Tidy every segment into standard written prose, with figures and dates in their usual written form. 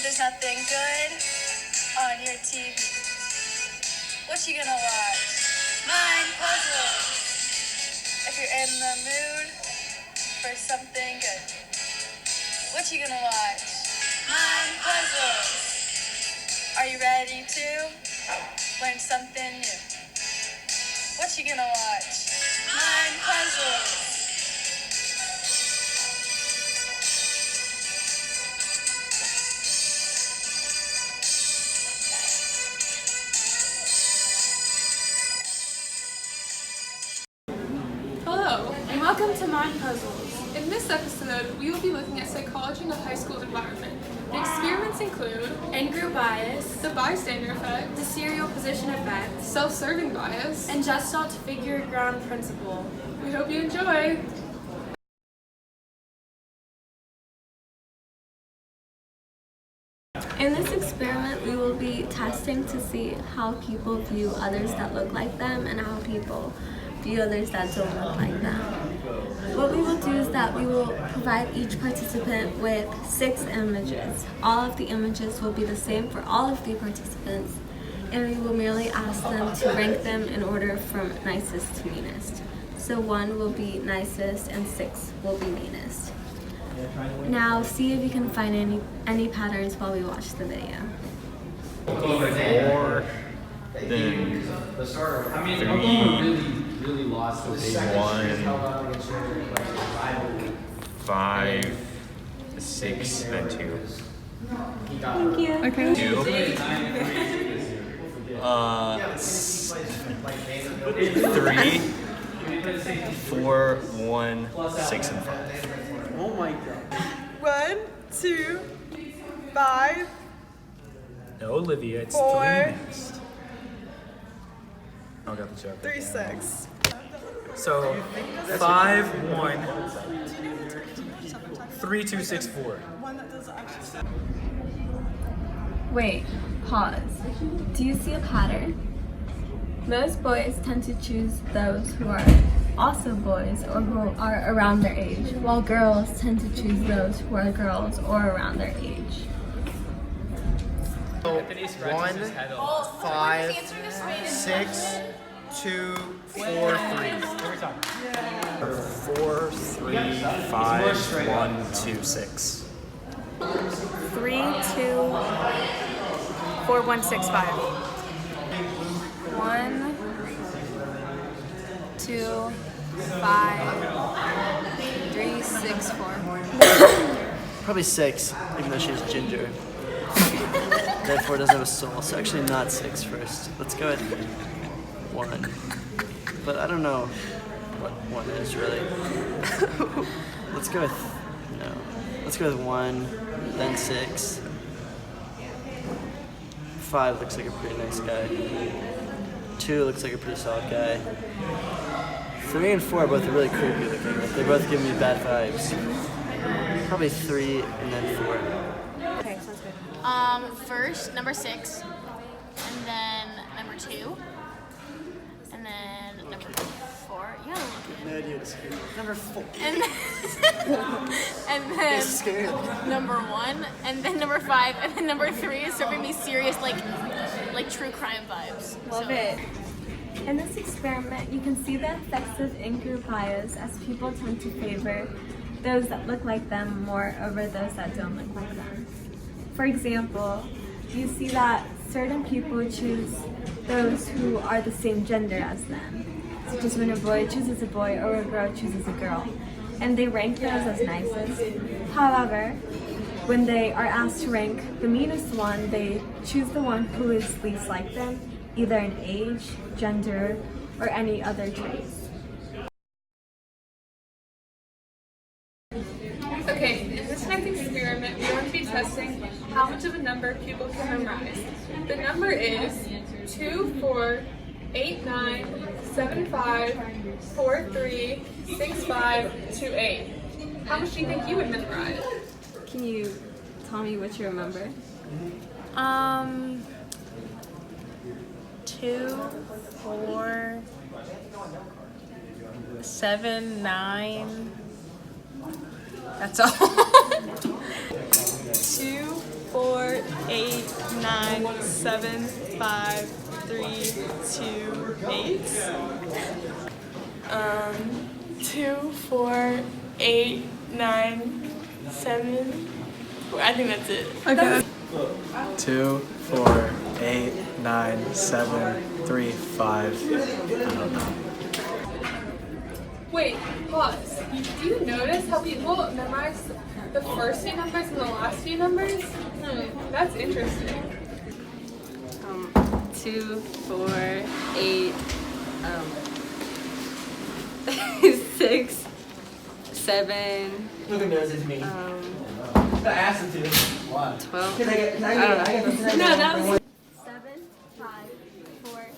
there's nothing good on your TV, what you gonna watch? Mind puzzles. If you're in the mood for something good, what you gonna watch? Mind puzzles. Are you ready to learn something new? What you gonna watch? Mind puzzles. Hello, and welcome to Mind Puzzles. In this episode, we will be looking at psychology in the high school environment. The experiments include in-group bias, the bystander effect, the serial position effect, self-serving bias, and Gestalt figure ground principle. We hope you enjoy! In this experiment, we will be testing to see how people view others that look like them and how people view others that don't look like them. What we will do is that we will provide each participant with 6 images. All of the images will be the same for all of the participants, and we will merely ask them to rank them in order from nicest to meanest. So 1 will be nicest and 6 will be meanest. Now see if you can find any patterns while we watch the video. 4, then 3, 1, 5, 6, then 2. Thank you. Okay. 2, 3, 4, 1, 6, and 5. Oh my god. 1, 2, 5. No, Olivia, it's 4, 3 next. I got the joke. 3, 6. So 5, 1, 3, 2, 6, 4. One that does actually. Wait, pause. Do you see a pattern? Most boys tend to choose those who are also boys or who are around their age, while girls tend to choose those who are girls or around their age. 1, 5, 6, 2, 4, 3. 4, 3, 5, 1, 2, 6. 3, 2, 4, 1, 6, 5. 1, 2, 5, 3, 6, 4. Probably 6, even though she's ginger. Therefore doesn't have a soul, so actually not 6 first. Let's go with 1. But I don't know what 1 is really. Let's go with, no. Let's go with 1, then 6. 5 looks like a pretty nice guy. 2 looks like a pretty solid guy. 3 and 4 are both really creepy looking. Like, they both give me bad vibes. Probably 3 and then 4. Okay, sounds good. First, number 6, and then number 2, and then number 4. You gotta look at it. No idea what to scare. Number 4. And then It's scary. number 1, and then number 5, and then number 3 is serving me serious like true crime vibes. Love it. In this experiment, you can see the effects of in-group bias as people tend to favor those that look like them more over those that don't look like them. For example, you see that certain people choose those who are the same gender as them, such as when a boy chooses a boy or a girl chooses a girl, and they rank those as nicest. However, when they are asked to rank the meanest one, they choose the one who is least like them, either in age, gender, or any other traits. Okay, in this next experiment, we are going to be testing how much of a number people can memorize. The number is 2, 4, 8, 9, 7, 5, 4, 3, 6, 5, 2, 8. How much do you think you would memorize? Can you tell me what you remember? 2, 4, 7, 9. That's all. 2, 4, 8, 9, 7, 5, 3, 2, 8. 2, 4, 8, 9, 7. I think that's it. Okay. 2, 4, 8, 9, 7, 3, 5. I don't know. Wait, pause. Do you notice how people memorize the first few numbers and the last few numbers? That's interesting. 2, 4, 8, 6, 7. Look embarrassing to me. I asked him to. Why? 12. No, that was 7, 5, 4,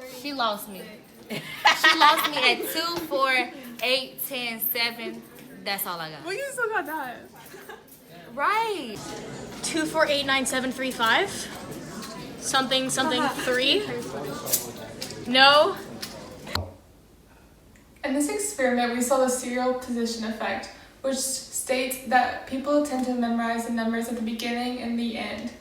3. She lost me. She lost me at 2, 4, 8, 10, 7. That's all I got. Well, you still got that. Right. 2, 4, 8, 9, 7, 3, 5. Something, 3. No. In this experiment, we saw the serial position effect, which states that people tend to memorize the numbers at the beginning and the end.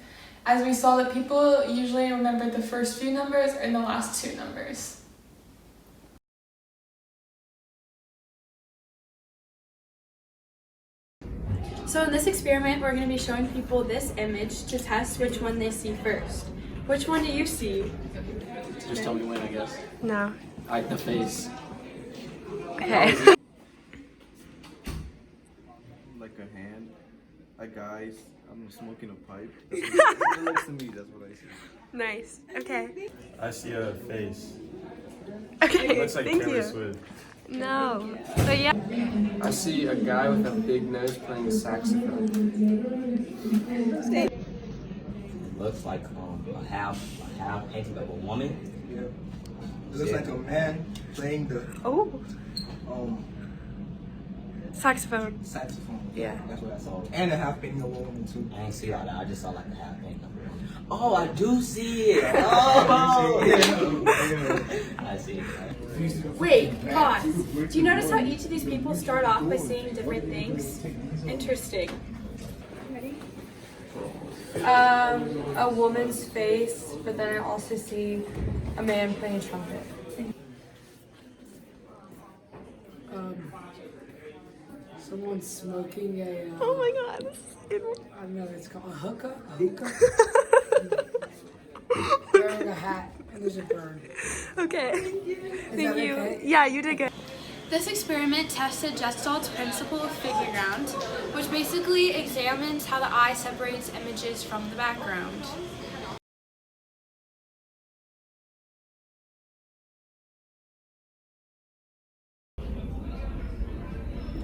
As we saw that people usually remember the first few numbers and the last two numbers. So in this experiment, we're going to be showing people this image to test which one they see first. Which one do you see? Just tell me when, I guess. No. Like the face. Okay. Like a hand, a guy's, I'm smoking a pipe. It looks to me, that's what I see. Nice. Okay. I see a face. Okay. It looks like Thank Taylor you. Swift. No. But yeah. I see a guy with a big nose playing a saxophone. Looks like a half painting of a woman. Yeah. It looks like a man playing the Saxophone. saxophone. Yeah. That's what I saw. And a half painting of a woman too. I ain't see all that. I just saw like a half painting of a woman. Oh, I do see it. Oh, I see it. Wait, pause. Do you notice how each of these people start off by saying different things? Interesting. Ready? A woman's face, but then I also see a man playing a trumpet. Someone's smoking a. Oh my god. I don't know. It's called a hookah. A hookah. Wearing a hat and there's a burn. Okay. Thank you. Okay? Yeah, you did good. This experiment tested Gestalt's principle of figure ground, which basically examines how the eye separates images from the background.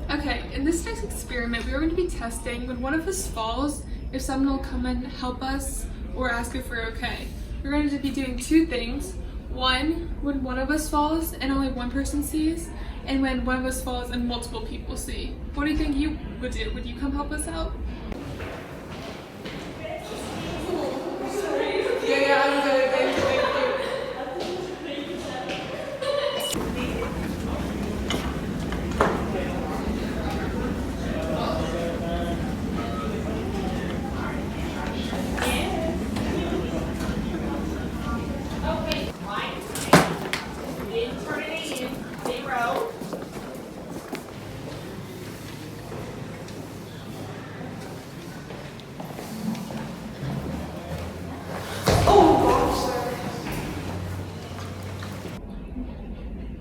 Okay, in this next experiment, we are going to be testing when one of us falls, if someone will come and help us or ask if we're okay. We're going to be doing two things. One, when one of us falls and only one person sees, and when one of us falls and multiple people see. What do you think you would do? Would you come help us out? Yeah, I'm good. Thank you.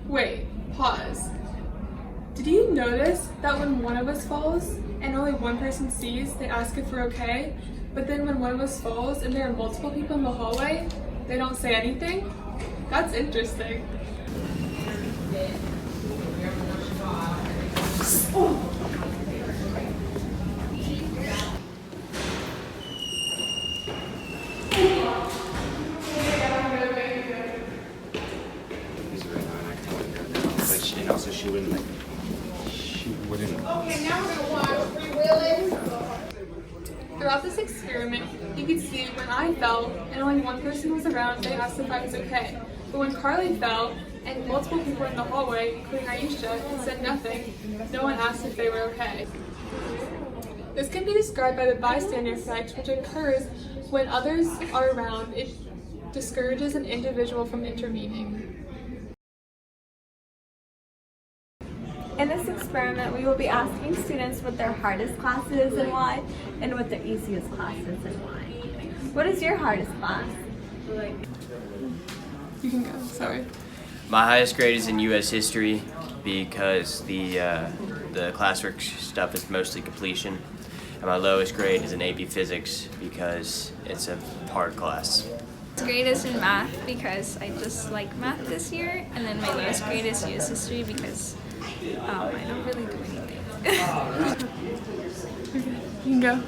Wait, pause. Did you notice that when one of us falls and only one person sees, they ask if we're okay? But then when one of us falls and there are multiple people in the hallway, they don't say anything? That's interesting. And also she wouldn't like, Okay, now we're gonna watch freewheeling. Throughout this experiment, you could see when I fell and only one person was around, they asked if I was okay. But when Carly fell and multiple people were in the hallway, including Aisha, and said nothing, no one asked if they were okay. This can be described by the bystander effect, which occurs when others are around. It discourages an individual from intervening. In this experiment, we will be asking students what their hardest class is and why, and what their easiest class is and why. What is your hardest class? You can go, sorry. My highest grade is in U.S. history because the classwork stuff is mostly completion. And my lowest grade is in AP physics because it's a hard class. Grade is in math because I just like math this year, and then my lowest grade is US history because I don't really do anything. You can go.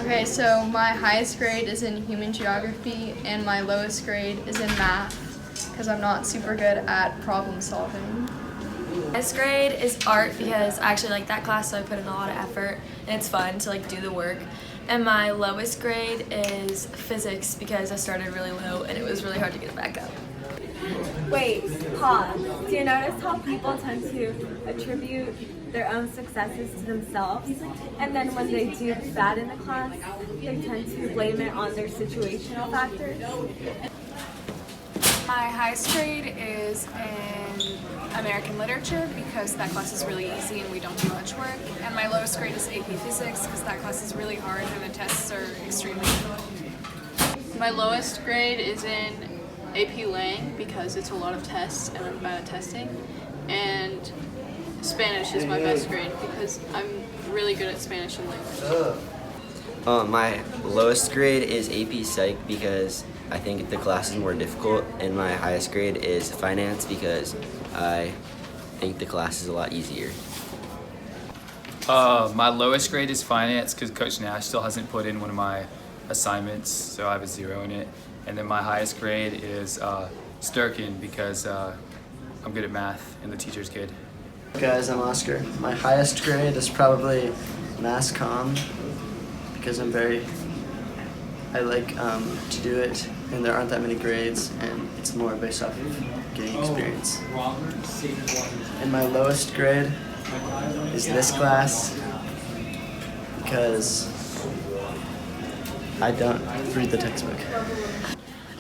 Okay, so my highest grade is in human geography and my lowest grade is in math because I'm not super good at problem solving. Highest grade is art because I actually like that class, so I put in a lot of effort and it's fun to do the work. And my lowest grade is physics because I started really low and it was really hard to get it back up. Wait, pause. Do you notice how people tend to attribute their own successes to themselves, and then when they do bad in the class, they tend to blame it on their situational factors? My highest grade is in American literature because that class is really easy and we don't do much work. And my lowest grade is AP physics because that class is really hard and the tests are extremely difficult. My lowest grade is in AP Lang because it's a lot of tests and I'm bad at testing. And Spanish is my best grade because I'm really good at Spanish and language. My lowest grade is AP Psych because I think the class is more difficult, and my highest grade is Finance because I think the class is a lot easier. My lowest grade is Finance because Coach Nash still hasn't put in one of my assignments, so I have a 0 in it. And then my highest grade is Sturkin because I'm good at math and the teacher's good. Guys, I'm Oscar. My highest grade is probably Mass Comm because I like to do it, and there aren't that many grades, and it's more based off of getting experience. And my lowest grade is this class because I don't read the textbook.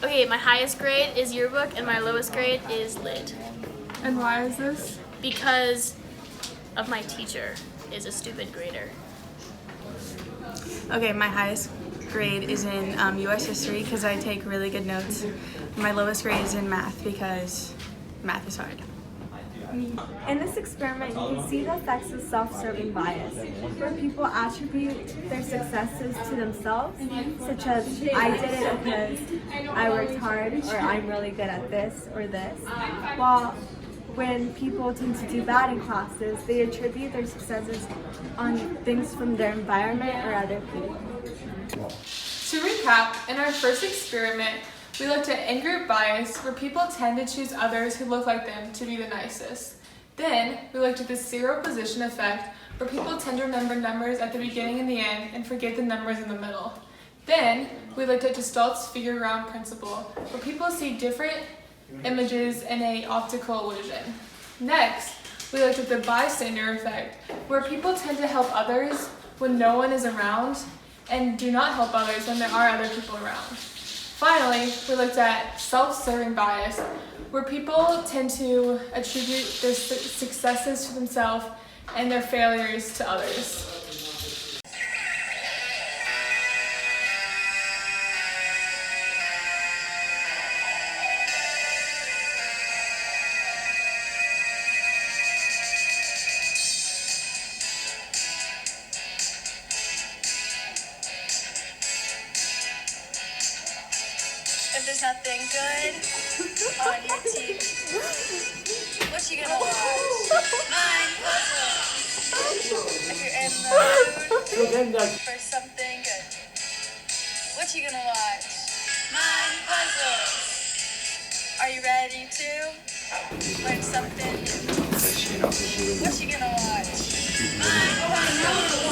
Okay, my highest grade is yearbook and my lowest grade is lit. And why is this? Because of my teacher is a stupid grader. Okay, my highest grade is in US history because I take really good notes. My lowest grade is in math because math is hard. In this experiment, you can see the effects of self-serving bias, where people attribute their successes to themselves, such as, I did it because I worked hard, or I'm really good at this or this, while when people tend to do bad in classes, they attribute their successes on things from their environment or other people. To recap, in our first experiment, we looked at in-group bias, where people tend to choose others who look like them to be the nicest. Then, we looked at the zero position effect, where people tend to remember numbers at the beginning and the end and forget the numbers in the middle. Then, we looked at Gestalt's figure ground principle, where people see different images in an optical illusion. Next, we looked at the bystander effect, where people tend to help others when no one is around and do not help others when there are other people around. Finally, we looked at self-serving bias, where people tend to attribute their successes to themselves and their failures to others. If there's nothing good on your TV, what you gonna watch? Mind puzzle. If you're in the mood for something good, what you gonna watch? Mind puzzle. Are you ready to learn something new? What you gonna watch? Mind puzzle.